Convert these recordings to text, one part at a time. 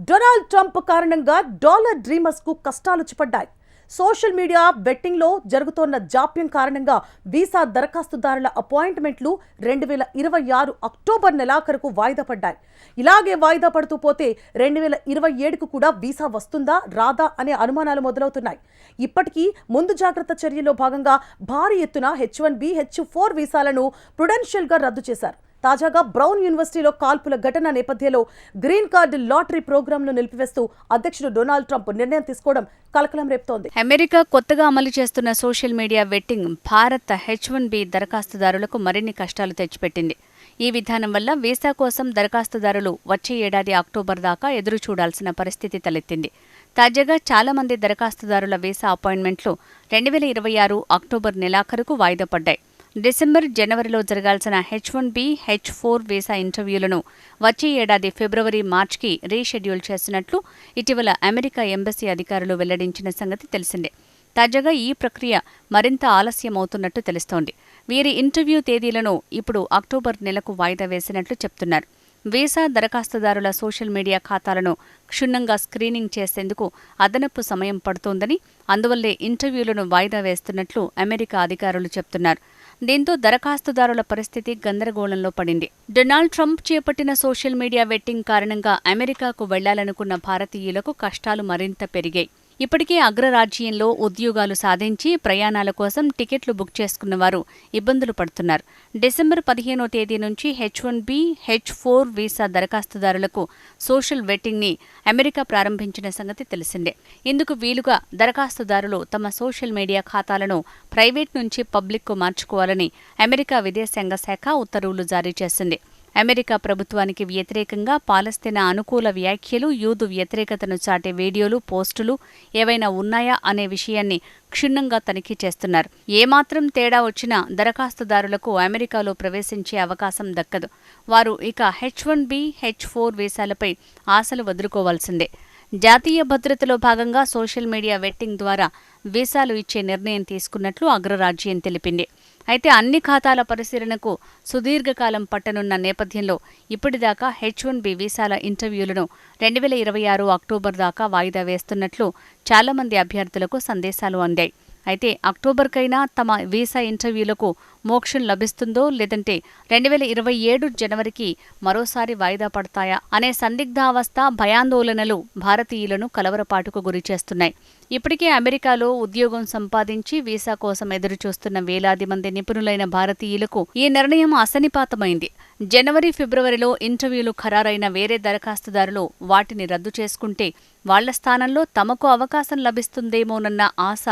Donald Trump కారణంగా dollar dreamers కు కష్టాలు చిపడ్డాయి. సోషల్ మీడియా బెట్టింగ్ లో జరుగుతోన్న జాప్యం కారణంగా వీసా దరఖాస్తుదారుల అపాయింట్మెంట్లు 2026 అక్టోబర్ నెలాఖరుకు వాయిదా పడ్డాయి. ఇలాగే వాయిదా పడుతూ పోతే 2027కు కూడా వీసా వస్తుందా రాదా అనే అనుమానాలు మొదలవుతున్నాయి. ఇప్పటికీ ముందు జాగ్రత్త చర్యల్లో భాగంగా భారీ ఎత్తున H1B, H4 వీసాలను ప్రుడెన్షియల్ గా రద్దు చేశారు. తాజాగా బ్రౌన్ యూనివర్సిటీలో కాల్పుల ఘటన నేపథ్యంలో గ్రీన్ కార్డు లాటరీ ప్రోగ్రాంను నిలిపివేస్తూ అధ్యక్షుడు డొనాల్డ్ ట్రంప్ నిర్ణయం తీసుకోవడం కలకలం రేపుతోంది. అమెరికా కొత్తగా అమలు చేస్తున్న social media vetting Bharat H1B దరఖాస్తుదారులకు మరిన్ని కష్టాలు తెచ్చిపెట్టింది. ఈ విధానం వల్ల వీసా కోసం దరఖాస్తుదారులు వచ్చే ఏడాది అక్టోబర్ దాకా ఎదురు చూడాల్సిన పరిస్థితి తలెత్తింది. తాజాగా చాలా మంది దరఖాస్తుదారుల వీసా అపాయింట్మెంట్లు 2026 అక్టోబర్ నెలాఖరుకు వాయిదా పడ్డాయి. డిసెంబర్, జనవరిలో జరగాల్సిన H1B, H4 వీసా ఇంటర్వ్యూలను వచ్చే ఏడాది ఫిబ్రవరి, మార్చికి రీషెడ్యూల్ చేసినట్లు ఇటీవల అమెరికా ఎంబసీ అధికారులు వెల్లడించిన సంగతి తెలిసిందే. తాజాగా ఈ ప్రక్రియ మరింత ఆలస్యమవుతున్నట్టు తెలుస్తోంది. వీరి ఇంటర్వ్యూ తేదీలను ఇప్పుడు అక్టోబర్ నెలకు వాయిదా వేసినట్లు చెప్తున్నారు. వీసా దరఖాస్తుదారుల సోషల్ మీడియా ఖాతాలను క్షుణ్ణంగా స్క్రీనింగ్ చేసేందుకు అదనపు సమయం పడుతోందని, అందువల్లే ఇంటర్వ్యూలను వాయిదా వేస్తున్నట్లు అమెరికా అధికారులు చెప్తున్నారు. దీంతో దరఖాస్తుదారుల పరిస్థితి గందరగోళంలో పడింది. డొనాల్డ్ ట్రంప్ చేపట్టిన సోషల్ మీడియా వెట్టింగ్ కారణంగా అమెరికాకు వెళ్లాలనుకున్న భారతీయులకు కష్టాలు మరింత పెరిగాయి. ఇప్పటికే అగ్రరాజ్యంలో ఉద్యోగాలు సాధించి ప్రయాణాల కోసం టికెట్లు బుక్ చేసుకున్న వారు ఇబ్బందులు పడుతున్నారు. డిసెంబర్ 15వ తేదీ నుంచి H1B, H4 వీసా దరఖాస్తుదారులకు సోషల్ వెట్టింగ్ని అమెరికా ప్రారంభించిన సంగతి తెలిసిందే. ఇందుకు వీలుగా దరఖాస్తుదారులు తమ సోషల్ మీడియా ఖాతాలను ప్రైవేట్ నుంచి పబ్లిక్కు మార్చుకోవాలని అమెరికా విదేశాంగ శాఖ ఉత్తర్వులు జారీ చేసింది. అమెరికా ప్రభుత్వానికి వ్యతిరేకంగా పాలస్తీనా అనుకూల వ్యాఖ్యలు, యూదు వ్యతిరేకతను చాటే వీడియోలు, పోస్టులు ఏవైనా ఉన్నాయా అనే విషయాన్ని క్షుణ్ణంగా తనిఖీ చేస్తున్నారు. ఏమాత్రం తేడా వచ్చినా దరఖాస్తుదారులకు అమెరికాలో ప్రవేశించే అవకాశం దక్కదు. వారు ఇక H1B, H4 వీసాలపై ఆశలు వదులుకోవాల్సిందే. జాతీయ భద్రతలో భాగంగా సోషల్ మీడియా వెట్టింగ్ ద్వారా వీసాలు ఇచ్చే నిర్ణయం తీసుకున్నట్లు అగ్రరాజ్యం తెలిపింది. అయితే అన్ని ఖాతాల పరిశీలనకు సుదీర్ఘకాలం పట్టనున్న నేపథ్యంలో ఇప్పటిదాకా H1B వీసాల ఇంటర్వ్యూలను 2026 అక్టోబర్ దాకా వాయిదా వేస్తున్నట్లు చాలామంది అభ్యర్థులకు సందేశాలు అందాయి. అయితే అక్టోబర్కైనా తమ వీసా ఇంటర్వ్యూలకు మోక్షం లభిస్తుందో లేదంటే 2027 జనవరికి మరోసారి వాయిదా పడతాయా అనే సందిగ్ధావస్థ, భయాందోళనలు భారతీయులను కలవరపాటుకు గురిచేస్తున్నాయి. ఇప్పటికే అమెరికాలో ఉద్యోగం సంపాదించి వీసా కోసం ఎదురుచూస్తున్న వేలాది మంది నిపుణులైన భారతీయులకు ఈ నిర్ణయం అసనిపాతమైంది. జనవరి, ఫిబ్రవరిలో ఇంటర్వ్యూలు ఖరారైన వేరే దరఖాస్తుదారులు వాటిని రద్దు చేసుకుంటే వాళ్ల స్థానంలో తమకు అవకాశం లభిస్తుందేమోనన్న ఆశ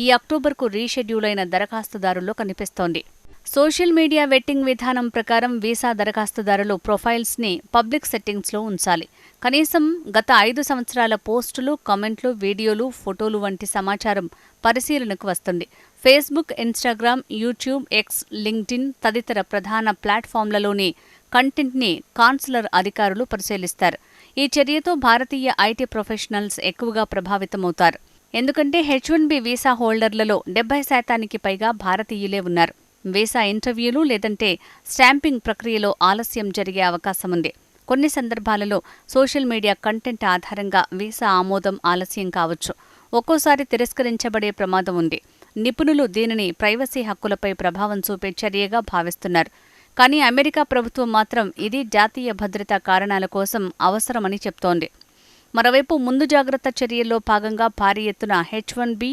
ఈ అక్టోబర్కు రీషెడ్యూల్ అయిన దరఖాస్తుదారుల్లో కనిపిస్తోంది. సోషల్ మీడియా వెట్టింగ్ విధానం ప్రకారం వీసా దరఖాస్తుదారులు ప్రొఫైల్స్ని పబ్లిక్ సెట్టింగ్స్లో ఉంచాలి. కనీసం గత 5 సంవత్సరాల పోస్టులు, కామెంట్లు, వీడియోలు, ఫోటోలు వంటి సమాచారం పరిశీలనకు వస్తుంది. Facebook, Instagram, YouTube, X, LinkedIn తదితర ప్రధాన ప్లాట్ఫామ్లలోని కంటెంట్ని కాన్సులర్ అధికారులు పరిశీలిస్తారు. ఈ చర్యతో భారతీయ ఐటీ ప్రొఫెషనల్స్ ఎక్కువగా ప్రభావితమవుతారు. ఎందుకంటే H1B వీసా హోల్డర్లలో 70% పైగా భారతీయులే ఉన్నారు. వీసా ఇంటర్వ్యూలు లేదంటే స్టాంపింగ్ ప్రక్రియలో ఆలస్యం జరిగే అవకాశం ఉంది. కొన్ని సందర్భాలలో సోషల్ మీడియా కంటెంట్ ఆధారంగా వీసా ఆమోదం ఆలస్యం కావచ్చు. ఒక్కోసారి తిరస్కరించబడే ప్రమాదం ఉంది. నిపుణులు దీనిని ప్రైవసీ హక్కులపై ప్రభావం చూపే చర్యగా భావిస్తున్నారు. కానీ అమెరికా ప్రభుత్వం మాత్రం ఇది జాతీయ భద్రతా కారణాల కోసం అవసరమని చెప్తోంది. మరోవైపు ముందు జాగ్రత్త చర్యల్లో భాగంగా భారీ ఎత్తున H1B,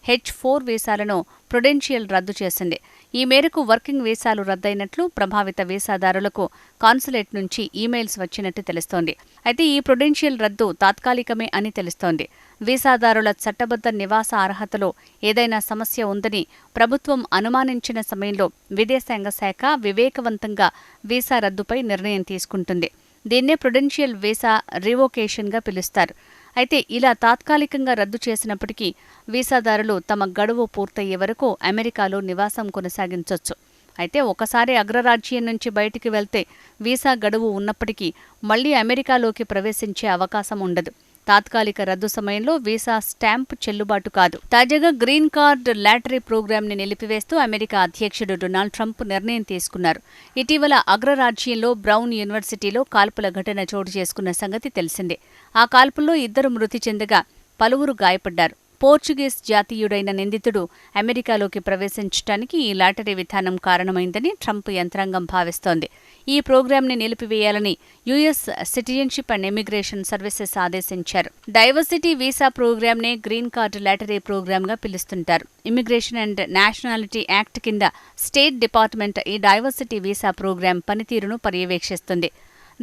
H4 వీసాలను ప్రుడెన్షియల్ రద్దు చేసింది. ఈ మేరకు వర్కింగ్ వీసాలు రద్దయినట్లు ప్రభావిత వీసాదారులకు కాన్సులేట్ నుంచి ఈమెయిల్స్ వచ్చినట్టు తెలుస్తోంది. అయితే ఈ ప్రుడెన్షియల్ రద్దు తాత్కాలికమే అని తెలుస్తోంది. వీసాదారుల చట్టబద్ధ నివాస అర్హతలో ఏదైనా సమస్య ఉందని ప్రభుత్వం అనుమానించిన సమయంలో విదేశాంగ శాఖ వివేకవంతంగా వీసా రద్దుపై నిర్ణయం తీసుకుంటుంది. దీన్నే ప్రుడెన్షియల్ వీసా రివోకేషన్గా పిలుస్తారు. అయితే ఇలా తాత్కాలికంగా రద్దు చేసినప్పటికీ వీసాదారులు తమ గడువు పూర్తయ్యే వరకు అమెరికాలో నివాసం కొనసాగించొచ్చు. అయితే ఒకసారి అగ్రరాజ్యం నుంచి బయటికి వెళ్తే వీసా గడువు ఉన్నప్పటికీ మళ్లీ అమెరికాలోకి ప్రవేశించే అవకాశం ఉండదు. తాత్కాలిక రద్దు సమయంలో వీసా స్టాంప్ చెల్లుబాటు కాదు. తాజాగా గ్రీన్ కార్డ్ లాటరీ ప్రోగ్రాంని నిలిపివేస్తూ అమెరికా అధ్యక్షుడు డొనాల్డ్ ట్రంప్ నిర్ణయం తీసుకున్నారు. ఇటీవల అగ్రరాజ్యంలో బ్రౌన్ యూనివర్సిటీలో కాల్పుల ఘటన చోటు చేసుకున్న సంగతి తెలిసిందే. ఆ కాల్పుల్లో 2 మృతి చెందగా పలువురు గాయపడ్డారు. పోర్చుగీస్ జాతీయుడైన నిందితుడు అమెరికాలోకి ప్రవేశించడానికి ఈ లాటరీ విధానం కారణమైందని ట్రంప్ యంత్రాంగం భావిస్తోంది. ఈ ప్రోగ్రాంని నిలిపివేయాలని US citizenship and immigration services ఆదేశించారు. డైవర్సిటీ వీసా ప్రోగ్రాంనే గ్రీన్ కార్డు లాటరీ ప్రోగ్రాంగా పిలుస్తుంటారు. ఇమిగ్రేషన్ అండ్ నేషనాలిటీ యాక్ట్ కింద స్టేట్ డిపార్ట్మెంట్ ఈ డైవర్సిటీ వీసా ప్రోగ్రాం పనితీరును పర్యవేక్షిస్తుంది.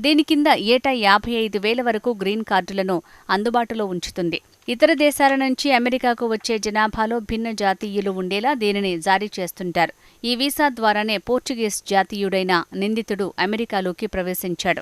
దీని కింద ఏటా 55,000 వరకు గ్రీన్ కార్డులను అందుబాటులో ఉంచుతుంది. ఇతర దేశాల నుంచి అమెరికాకు వచ్చే జనాభాలో భిన్న జాతీయులు ఉండేలా దీనిని జారీ చేస్తుంటారు. ఈ వీసా ద్వారానే పోర్చుగీస్ జాతీయుడైన నిందితుడు అమెరికాలోకి ప్రవేశించాడు.